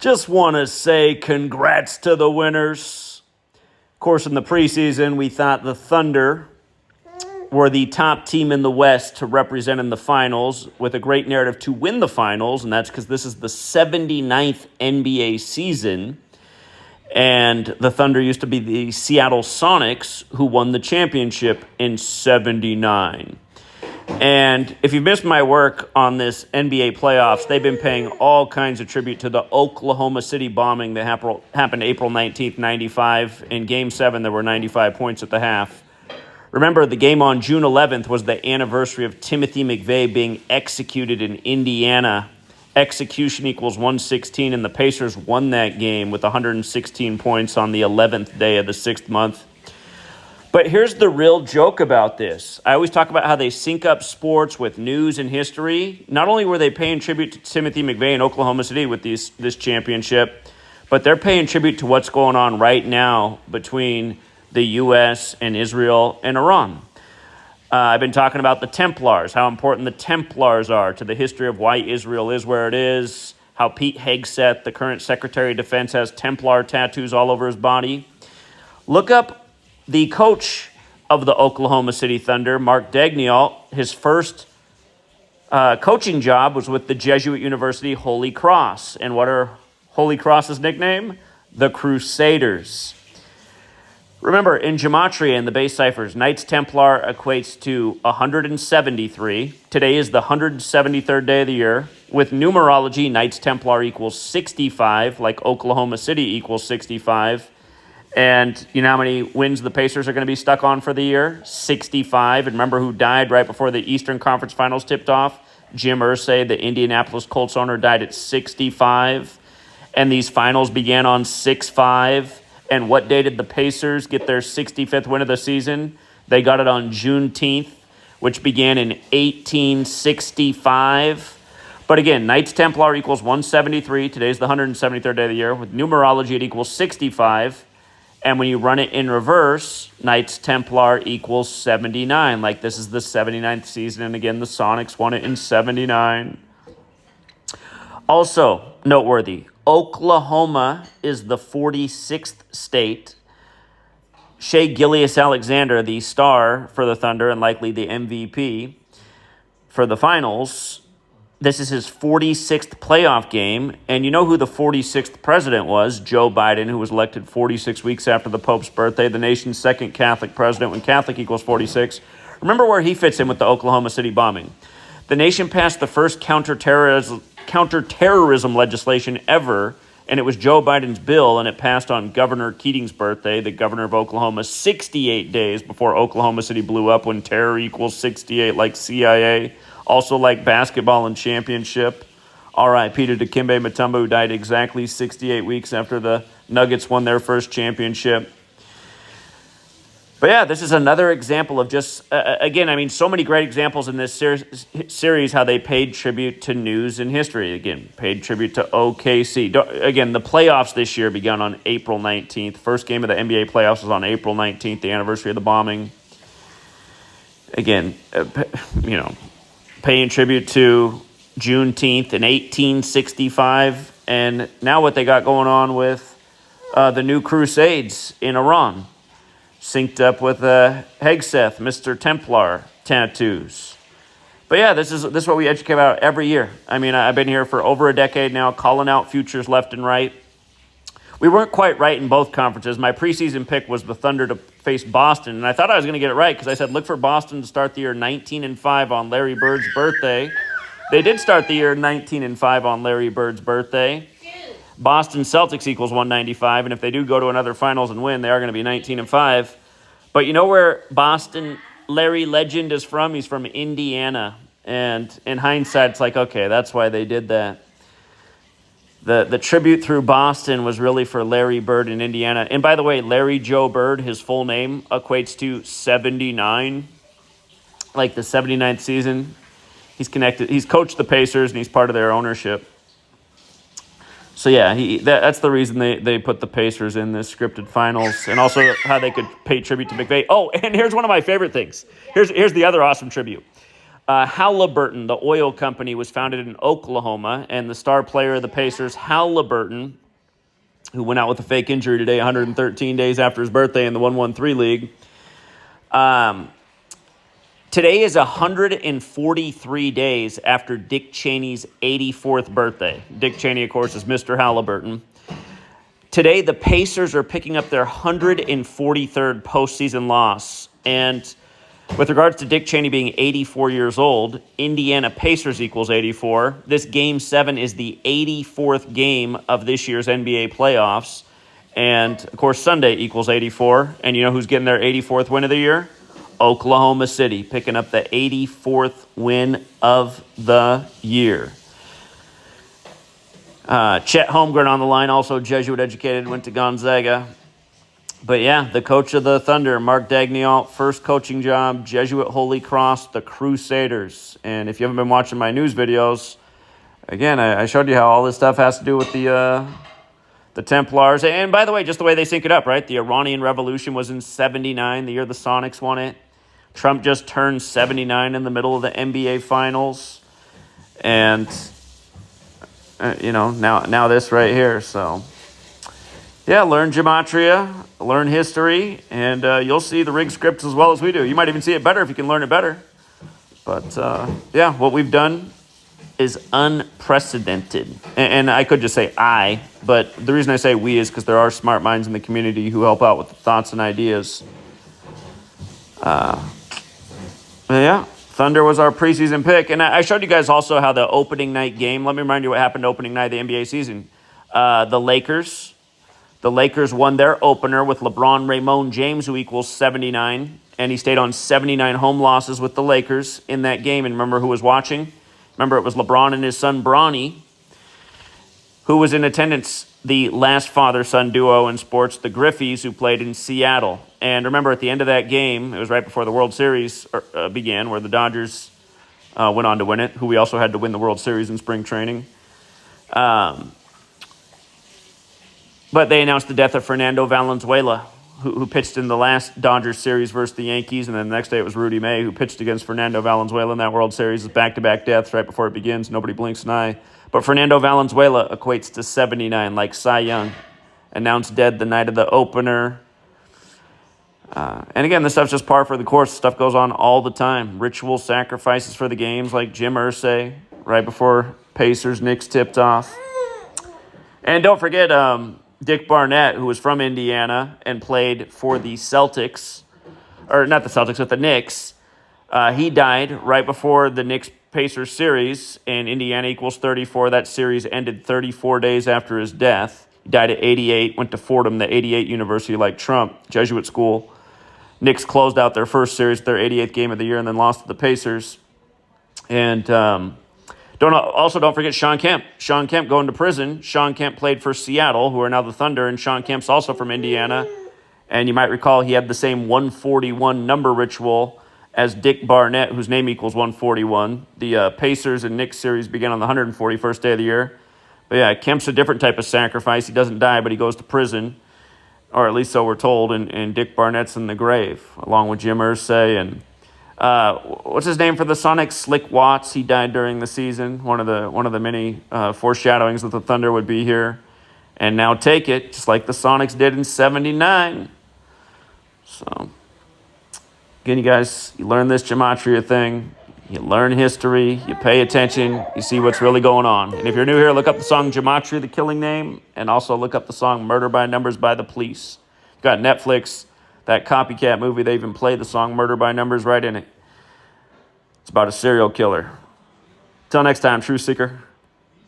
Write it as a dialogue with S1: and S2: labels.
S1: Just want to say congrats to the winners. Of course, in the preseason, we thought the Thunder were the top team in the West to represent in the finals with a great narrative to win the finals, and that's because this is the 79th NBA season, and the Thunder used to be the Seattle Sonics, who won the championship in 79. And if you've missed my work on this NBA playoffs, they've been paying all kinds of tribute to the Oklahoma City bombing that happened April 19th, 95. In Game 7, there were 95 points at the half. Remember, the game on June 11th was the anniversary of Timothy McVeigh being executed in Indiana. Execution equals 116, and the Pacers won that game with 116 points on the 11th day of the 6th month. But here's the real joke about this. I always talk about how they sync up sports with news and history. Not only were they paying tribute to Timothy McVeigh in Oklahoma City with this championship, but they're paying tribute to what's going on right now between the U.S. and Israel and Iran. I've been talking about the Templars, how important the Templars are to the history of why Israel is where it is, how Pete Hegseth, the current Secretary of Defense, has Templar tattoos all over his body. Look up the coach of the Oklahoma City Thunder, Mark Daigneault. His first coaching job was with the Jesuit University Holy Cross. And what are Holy Cross's nickname? The Crusaders. Remember, in Gematria and the base ciphers, Knights Templar equates to 173. Today is the 173rd day of the year. With numerology, Knights Templar equals 65, like Oklahoma City equals 65. And you know how many wins the Pacers are going to be stuck on for the year? 65. And remember who died right before the Eastern Conference Finals tipped off? Jim Irsay, the Indianapolis Colts owner, died at 65. And these finals began on 6/5. And what day did the Pacers get their 65th win of the season? They got it on Juneteenth, which began in 1865. But again, Knights Templar equals 173. Today's the 173rd day of the year. With numerology, it equals 65. And when you run it in reverse, Knights Templar equals 79. Like this is the 79th season. And again, the Sonics won it in 79. Also noteworthy, Oklahoma is the 46th state. Shea Gilgeous-Alexander, the star for the Thunder and likely the MVP for the finals, this is his 46th playoff game, and you know who the 46th president was? Joe Biden, who was elected 46 weeks after the Pope's birthday, the nation's second Catholic president when Catholic equals 46. Remember where he fits in with the Oklahoma City bombing. The nation passed the first counterterrorism legislation ever, and it was Joe Biden's bill, and it passed on Governor Keating's birthday, the governor of Oklahoma, 68 days before Oklahoma City blew up when terror equals 68 like CIA. Also like basketball and championship. R.I.P. to Dikembe Mutombo, who died exactly 68 weeks after the Nuggets won their first championship. But yeah, this is another example of just, again, I mean, so many great examples in this series, how they paid tribute to news and history. Again, paid tribute to OKC. Again, the playoffs this year began on April 19th. First game of the NBA playoffs was on April 19th, the anniversary of the bombing. Again, paying tribute to Juneteenth in 1865, and now what they got going on with the new Crusades in Iran, synced up with Hegseth, Mr. Templar tattoos. But yeah, this is what we educate about every year. I mean, I've been here for over a decade now, calling out futures left and right. We weren't quite right in both conferences. My preseason pick was the Thunder to face Boston, and I thought I was going to get it right because I said look for Boston to start the year 19-5 on Larry Bird's birthday. They did start the year 19-5 on Larry Bird's birthday. Boston Celtics equals 195, and if they do go to another finals and win, they are going to be 19-5. But you know where Boston Larry legend is from? He's from Indiana, and in hindsight, it's like, okay, that's why they did that. The tribute through Boston was really for Larry Bird in Indiana. And by the way, Larry Joe Bird, his full name equates to 79, like the 79th season. He's connected. He's coached the Pacers, and he's part of their ownership. So yeah, that's the reason they put the Pacers in this scripted finals, and also how they could pay tribute to McVeigh. Oh, and here's one of my favorite things. Here's the other awesome tribute. Halliburton, the oil company, was founded in Oklahoma, and the star player of the Pacers, Halliburton, who went out with a fake injury today, 113 days after his birthday in the 113 League. Today is 143 after after Dick Cheney's 84th birthday. Dick Cheney, of course, is Mr. Halliburton. Today, the Pacers are picking up their 143rd postseason loss. And with regards to Dick Cheney being 84 years old, Indiana Pacers equals 84. This Game 7 is the 84th game of this year's NBA playoffs. And, of course, Sunday equals 84. And you know who's getting their 84th win of the year? Oklahoma City, picking up the 84th win of the year. Chet Holmgren on the line, also Jesuit educated, went to Gonzaga. But yeah, the coach of the Thunder, Mark Daigneault, first coaching job, Jesuit Holy Cross, the Crusaders. And if you haven't been watching my news videos, again, I showed you how all this stuff has to do with the Templars. And by the way, just the way they sync it up, right? The Iranian Revolution was in 79, the year the Sonics won it. Trump just turned 79 in the middle of the NBA Finals. And, now this right here. So, yeah, learn Gematria, learn history, and you'll see the rig scripts as well as we do. You might even see it better if you can learn it better. But, yeah, what we've done is unprecedented. And I could just say I, but the reason I say we is because there are smart minds in the community who help out with the thoughts and ideas. Yeah, Thunder was our preseason pick. And I showed you guys also how the opening night game, let me remind you what happened opening night of the NBA season. The Lakers won their opener with LeBron Raymond James, who equals 79. And he stayed on 79 home losses with the Lakers in that game. And remember who was watching? Remember, it was LeBron and his son, Bronny, who was in attendance, the last father-son duo in sports, the Griffeys, who played in Seattle. And remember, at the end of that game, it was right before the World Series began, where the Dodgers went on to win it, who we also had to win the World Series in spring training. But they announced the death of Fernando Valenzuela, who pitched in the last Dodgers series versus the Yankees, and then the next day it was Rudy May, who pitched against Fernando Valenzuela in that World Series. It's back-to-back deaths right before it begins. Nobody blinks an eye. But Fernando Valenzuela equates to 79, like Cy Young, announced dead the night of the opener. And again, this stuff's just par for the course. Stuff goes on all the time. Ritual sacrifices for the games, like Jim Irsay, right before Pacers-Knicks tipped off. And don't forget, Dick Barnett, who was from Indiana and played for the Celtics, or not the Celtics, but the Knicks. He died right before the Knicks-Pacers series, and Indiana equals 34. That series ended 34 days after his death. He died at 88, went to Fordham, the 88 University, like Trump, Jesuit school. Knicks closed out their first series, their 88th game of the year, and then lost to the Pacers. And don't forget Sean Kemp. Sean Kemp going to prison. Sean Kemp played for Seattle, who are now the Thunder, and Sean Kemp's also from Indiana. And you might recall he had the same 141 number ritual as Dick Barnett, whose name equals 141. The Pacers and Knicks series began on the 141st day of the year. But yeah, Kemp's a different type of sacrifice. He doesn't die, but he goes to prison, or at least so we're told, and Dick Barnett's in the grave, along with Jim Irsay and what's his name for the Sonics? Slick Watts. He died during the season. One of the many foreshadowings that the Thunder would be here. And now take it, just like the Sonics did in 79. So, again, you guys, you learn this Gematria thing. You learn history. You pay attention. You see what's really going on. And if you're new here, look up the song Gematria, the Killing Name. And also look up the song Murder by Numbers by the Police. You got Netflix. That copycat movie, they even play the song Murder by Numbers right in it. It's about a serial killer. Till next time, Truth Seeker.